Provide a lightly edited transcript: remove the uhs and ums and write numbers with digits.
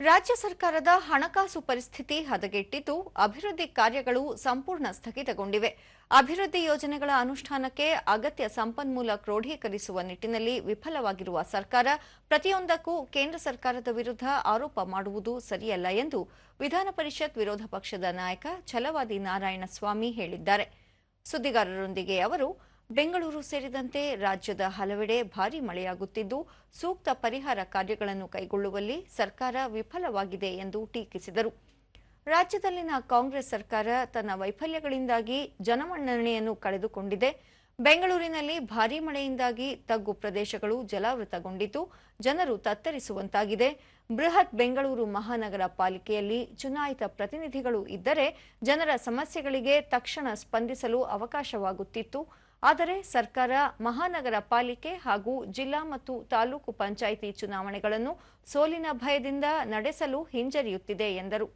ರಾಜ್ಯ ಸರ್ಕಾರದ ಹಣಕಾಸು ಪರಿಸ್ಥಿತಿ ಹದಗೆಟ್ಟಿದ್ದು ಅಭಿವೃದ್ಧಿ ಕಾರ್ಯಗಳು ಸಂಪೂರ್ಣ ಸ್ಥಗಿತಗೊಂಡಿವೆ. ಅಭಿವೃದ್ಧಿ ಯೋಜನೆಗಳ ಅನುಷ್ಠಾನಕ್ಕೆ ಅಗತ್ಯ ಸಂಪನ್ಮೂಲ ಕ್ರೋಢೀಕರಿಸುವ ನಿಟ್ಟಿನಲ್ಲಿ ವಿಫಲವಾಗಿರುವ ಸರ್ಕಾರ ಪ್ರತಿಯೊಂದಕ್ಕೂ ಕೇಂದ್ರ ಸರ್ಕಾರದ ವಿರುದ್ಧ ಆರೋಪ ಮಾಡುವುದು ಸರಿಯಲ್ಲ ಎಂದು ವಿಧಾನ ಪರಿಷತ್ ವಿರೋಧ ಪಕ್ಷದ ನಾಯಕ ಛಲವಾದಿ ನಾರಾಯಣಸ್ವಾಮಿ ಹೇಳಿದ್ದಾರೆ. ಸುದ್ದಿಗಾರರೊಂದಿಗೆ ಅವರು ಬೆಂಗಳೂರು ಸೇರಿದಂತೆ ರಾಜ್ಯದ ಹಲವೆಡೆ ಭಾರೀ ಮಳೆಯಾಗುತ್ತಿದ್ದು ಸೂಕ್ತ ಪರಿಹಾರ ಕಾರ್ಯಗಳನ್ನು ಕೈಗೊಳ್ಳುವಲ್ಲಿ ಸರ್ಕಾರ ವಿಫಲವಾಗಿದೆ ಎಂದು ಟೀಕಿಸಿದರು. ರಾಜ್ಯದಲ್ಲಿನ ಕಾಂಗ್ರೆಸ್ ಸರ್ಕಾರ ತನ್ನ ವೈಫಲ್ಯಗಳಿಂದಾಗಿ ಜನಮನ್ನಣೆಯನ್ನು ಕಳೆದುಕೊಂಡಿದೆ. ಬೆಂಗಳೂರಿನಲ್ಲಿ ಭಾರೀ ಮಳೆಯಿಂದಾಗಿ ತಗ್ಗು ಪ್ರದೇಶಗಳು ಜಲಾವೃತಗೊಂಡಿದ್ದು ಜನರು ತತ್ತರಿಸುವಂತಾಗಿದೆ. ಬೃಹತ್ ಬೆಂಗಳೂರು ಮಹಾನಗರ ಪಾಲಿಕೆಯಲ್ಲಿ ಚುನಾಯಿತ ಪ್ರತಿನಿಧಿಗಳು ಇದ್ದರೆ ಜನರ ಸಮಸ್ಯೆಗಳಿಗೆ ತಕ್ಷಣ ಸ್ಪಂದಿಸಲು ಅವಕಾಶವಾಗುತ್ತಿತ್ತು. ಆದರೆ ಸರ್ಕಾರ ಮಹಾನಗರ ಪಾಲಿಕೆ ಹಾಗೂ ಜಿಲ್ಲಾ ಮತ್ತು ತಾಲೂಕು ಪಂಚಾಯಿತಿ ಚುನಾವಣೆಗಳನ್ನು ಸೋಲಿನ ಭಯದಿಂದ ನಡೆಸಲು ಹಿಂಜರಿಯುತ್ತಿದೆ ಎಂದರು.